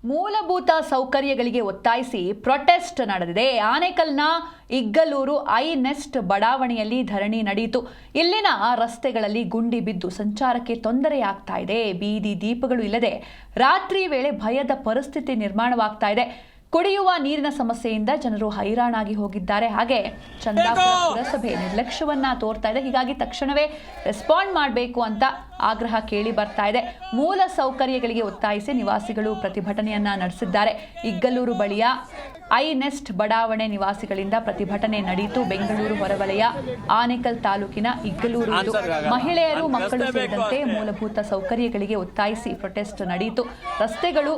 ಮೂಲಭೂತ ಸೌಕರ್ಯಗಳಿಗೆ ಒತ್ತಾಯಿಸಿ ಪ್ರೊಟೆಸ್ಟ್ ನಡೆದಿದೆ. ಆನೇಕಲ್ನ ಇಗ್ಗಲೂರು ಐನೆಸ್ಟ್ ಬಡಾವಣೆಯಲ್ಲಿ ಧರಣಿ ನಡೆಯಿತು. ಇಲ್ಲಿನ ರಸ್ತೆಗಳಲ್ಲಿ ಗುಂಡಿ ಬಿದ್ದು ಸಂಚಾರಕ್ಕೆ ತೊಂದರೆಯಾಗ್ತಾ ಇದೆ. ಬೀದಿ ದೀಪಗಳು ಇಲ್ಲದೆ ರಾತ್ರಿ ವೇಳೆ ಭಯದ ಪರಿಸ್ಥಿತಿ ನಿರ್ಮಾಣವಾಗ್ತಾ ಇದೆ. ಕುಡಿಯುವ ನೀರಿನ ಸಮಸ್ಯೆಯಿಂದ ಜನರು ಹೈರಾಣಾಗಿ ಹೋಗಿದ್ದಾರೆ. ಹಾಗೆ ಚಂದಾಪುರ ಪುರಸಭೆ ನಿರ್ಲಕ್ಷ್ಯವನ್ನ ತೋರ್ತಾ ಇದೆ. ಹೀಗಾಗಿ ತಕ್ಷಣವೇ ರೆಸ್ಪಾಂಡ್ ಮಾಡಬೇಕು ಅಂತ ಆಗ್ರಹ ಕೇಳಿ ಬರ್ತಾ ಇದೆ. ಮೂಲ ಸೌಕರ್ಯಗಳಿಗೆ ಒತ್ತಾಯಿಸಿ ನಿವಾಸಿಗಳು ಪ್ರತಿಭಟನೆಯನ್ನ ನಡೆಸಿದ್ದಾರೆ. ಇಗ್ಗಲೂರು ಬಳಿಯ ಐನೆಸ್ಟ್ ಬಡಾವಣೆ ನಿವಾಸಿಗಳಿಂದ ಪ್ರತಿಭಟನೆ ನಡೆಯಿತು. ಬೆಂಗಳೂರು ಹೊರವಲಯ ಆನೇಕಲ್ ತಾಲೂಕಿನ ಇಗ್ಗಲೂರು ಮಹಿಳೆಯರು, ಮಕ್ಕಳು ಸೇರಿದಂತೆ ಮೂಲಭೂತ ಸೌಕರ್ಯಗಳಿಗೆ ಒತ್ತಾಯಿಸಿ ಪ್ರೊಟೆಸ್ಟ್ ನಡೆಯಿತು. ರಸ್ತೆಗಳು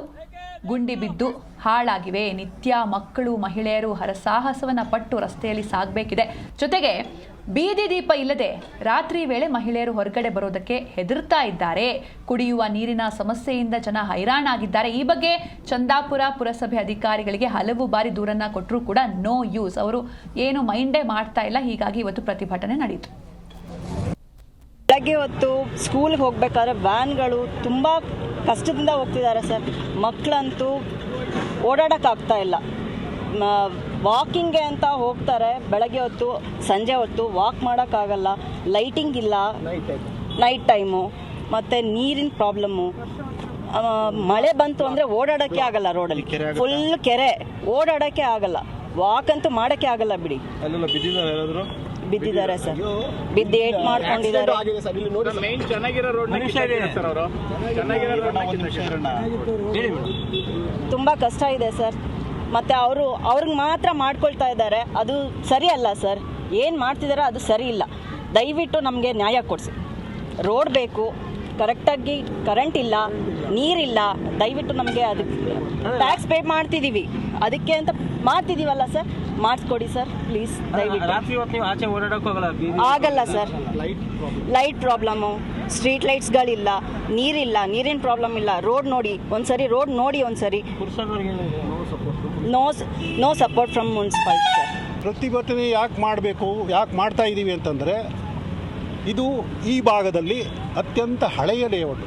ಗುಂಡಿ ಬಿದ್ದು ಹಾಳಾಗಿವೆ. ನಿತ್ಯ ಮಕ್ಕಳು, ಮಹಿಳೆಯರು ಹರಸಾಹಸವನ್ನ ಪಟ್ಟು ರಸ್ತೆಯಲ್ಲಿ ಸಾಗಬೇಕಿದೆ. ಜೊತೆಗೆ ಬೀದಿ ದೀಪ ಇಲ್ಲದೆ ರಾತ್ರಿ ವೇಳೆ ಮಹಿಳೆಯರು ಹೊರಗಡೆ ಬರೋದಕ್ಕೆ ಹೆದರ್ತಾ ಇದ್ದಾರೆ. ಕುಡಿಯುವ ನೀರಿನ ಸಮಸ್ಯೆಯಿಂದ ಜನ ಹೈರಾಣಾಗಿದ್ದಾರೆ. ಈ ಬಗ್ಗೆ ಚಂದಾಪುರ ಪುರಸಭೆ ಅಧಿಕಾರಿಗಳಿಗೆ ಹಲವು ಬಾರಿ ದೂರನ್ನ ಕೊಟ್ಟರೂ ಕೂಡ ನೋ ಯೂಸ್. ಅವರು ಏನು ಮೈಂಡೇ ಮಾಡ್ತಾ ಇಲ್ಲ. ಹೀಗಾಗಿ ಇವತ್ತು ಪ್ರತಿಭಟನೆ ನಡೆಯಿತು. ಬೆಳಗ್ಗೆ ಹೊತ್ತು ಸ್ಕೂಲ್ಗೆ ಹೋಗ್ಬೇಕಾದ್ರೆ ವ್ಯಾನ್ಗಳು ತುಂಬ ಕಷ್ಟದಿಂದ ಹೋಗ್ತಿದ್ದಾರೆ ಸರ್. ಮಕ್ಕಳಂತೂ ಓಡಾಡೋಕ್ಕಾಗ್ತಾ ಇಲ್ಲ. ವಾಕಿಂಗ್ಗೆ ಅಂತ ಹೋಗ್ತಾರೆ ಬೆಳಗ್ಗೆ ಹೊತ್ತು, ಸಂಜೆ ಹೊತ್ತು ವಾಕ್ ಮಾಡೋಕ್ಕಾಗಲ್ಲ. ಲೈಟಿಂಗ್ ಇಲ್ಲ ನೈಟ್ ಟೈಮು, ಮತ್ತು ನೀರಿನ ಪ್ರಾಬ್ಲಮ್ಮು. ಮಳೆ ಬಂತು ಅಂದರೆ ಓಡಾಡೋಕ್ಕೆ ಆಗಲ್ಲ. ರೋಡಲ್ಲಿ ಫುಲ್ ಕೆರೆ, ಓಡಾಡೋಕ್ಕೆ ಆಗಲ್ಲ. ವಾಕ್ ಅಂತೂ ಮಾಡೋಕ್ಕೆ ಆಗಲ್ಲ ಬಿಡಿ. ಬಿದ್ದಿದ್ದಾರೆ ಸರ್, ಬಿದ್ದು ಏಟ್ ಮಾಡ್ಕೊಂಡಿದ್ದಾರೆ. ತುಂಬ ಕಷ್ಟ ಇದೆ ಸರ್. ಮತ್ತು ಅವ್ರಿಗೆ ಮಾತ್ರ ಮಾಡ್ಕೊಳ್ತಾ ಇದ್ದಾರೆ. ಅದು ಸರಿ ಅಲ್ಲ ಸರ್. ಏನು ಮಾಡ್ತಿದ್ದಾರೆ ಅದು ಸರಿ ಇಲ್ಲ. ದಯವಿಟ್ಟು ನಮಗೆ ನ್ಯಾಯ ಕೊಡಿಸಿ. ರೋಡ್ ಬೇಕು, ಕರೆಕ್ಟಾಗಿ ಕರೆಂಟ್ ಇಲ್ಲ, ನೀರಿಲ್ಲ. ದಯವಿಟ್ಟು ನಮಗೆ ಅದಕ್ಕೆ ಟ್ಯಾಕ್ಸ್ ಪೇ ಮಾಡ್ತಿದ್ದೀವಿ, ಅದಕ್ಕೆ ಅಂತ ಮಾಡ್ತಿದ್ದೀವಲ್ಲ ಸರ್, ಮಾಡಿಸ್ಕೊಡಿ ಸರ್ ಪ್ಲೀಸ್. ದಯವಿಟ್ಟು ಆಗಲ್ಲ ಸರ್. ಲೈಟ್ ಪ್ರಾಬ್ಲಮ್ಮು, ಸ್ಟ್ರೀಟ್ ಲೈಟ್ಸ್ಗಳಿಲ್ಲ, ನೀರಿಲ್ಲ, ನೀರಿನ ಪ್ರಾಬ್ಲಮ್ ಇಲ್ಲ. ರೋಡ್ ನೋಡಿ ಒಂದ್ಸರಿ, ರೋಡ್ ನೋಡಿ ಒಂದ್ಸರಿ. No support from municipality sir. ಪ್ರತಿಭಟನೆ ಯಾಕೆ ಮಾಡಬೇಕು, ಯಾಕೆ ಮಾಡ್ತಾ ಇದ್ದೀವಿ ಅಂತಂದರೆ, ಇದು ಈ ಭಾಗದಲ್ಲಿ ಅತ್ಯಂತ ಹಳೆಯ ಲೇಔಟ್.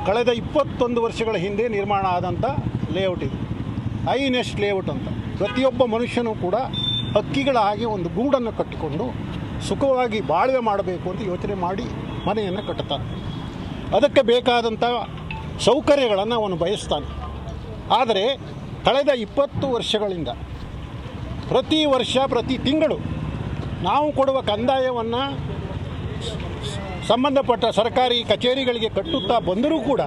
ಕಳೆದ 21 ವರ್ಷಗಳ ಹಿಂದೆ ನಿರ್ಮಾಣ ಆದಂಥ ಲೇಔಟ್ ಇದು. ಐನೆಸ್ಟ್ ಲೇಔಟ್ ಅಂತ. ಪ್ರತಿಯೊಬ್ಬ ಮನುಷ್ಯನೂ ಕೂಡ ಹಕ್ಕಿಗಳ ಹಾಗೆ ಒಂದು ಗೂಡನ್ನು ಕಟ್ಟಿಕೊಂಡು ಸುಖವಾಗಿ ಬಾಳ್ವೆ ಮಾಡಬೇಕು ಅಂತ ಯೋಚನೆ ಮಾಡಿ ಮನೆಯನ್ನು ಕಟ್ಟುತ್ತಾನೆ. ಅದಕ್ಕೆ ಬೇಕಾದಂಥ ಸೌಕರ್ಯಗಳನ್ನು ಅವನು ಬಯಸ್ತಾನೆ. ಆದರೆ ಕಳೆದ 20 ವರ್ಷಗಳಿಂದ ಪ್ರತಿ ವರ್ಷ, ಪ್ರತಿ ತಿಂಗಳು ನಾವು ಕೊಡುವ ಕಂದಾಯವನ್ನು ಸಂಬಂಧಪಟ್ಟ ಸರ್ಕಾರಿ ಕಚೇರಿಗಳಿಗೆ ಕಟ್ಟುತ್ತಾ ಬಂದರೂ ಕೂಡ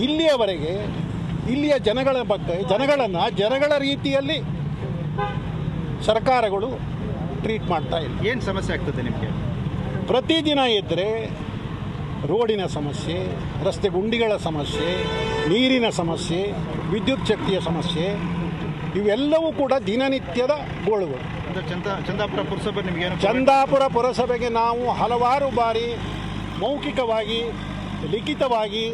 ಇಲ್ಲಿಯವರೆಗೆ ಇಲ್ಲಿಯ ಜನಗಳ ಬಗ್ಗೆ, ಜನಗಳ ರೀತಿಯಲ್ಲಿ ಸರ್ಕಾರಗಳು ಟ್ರೀಟ್ ಮಾಡ್ತಾ ಇಲ್ಲ. ಏನು ಸಮಸ್ಯೆ ಆಗ್ತದೆ ನಿಮಗೆ? ಪ್ರತಿದಿನ ಇದ್ದರೆ ರೋಡಿನ ಸಮಸ್ಯೆ, ರಸ್ತೆ ಗುಂಡಿಗಳ ಸಮಸ್ಯೆ, ನೀರಿನ ಸಮಸ್ಯೆ, ವಿದ್ಯುತ್ ಶಕ್ತಿಯ ಸಮಸ್ಯೆ, ಇವೆಲ್ಲವೂ ಕೂಡ ದಿನನಿತ್ಯದ ಗೋಳುಗಳು. ಚಂದಾಪುರ ಪುರಸಭೆ ನಿಮಗೇನು? ಚಂದಾಪುರ ಪುರಸಭೆಗೆ ನಾವು ಹಲವಾರು ಬಾರಿ ಮೌಖಿಕವಾಗಿ, ಲಿಖಿತವಾಗಿ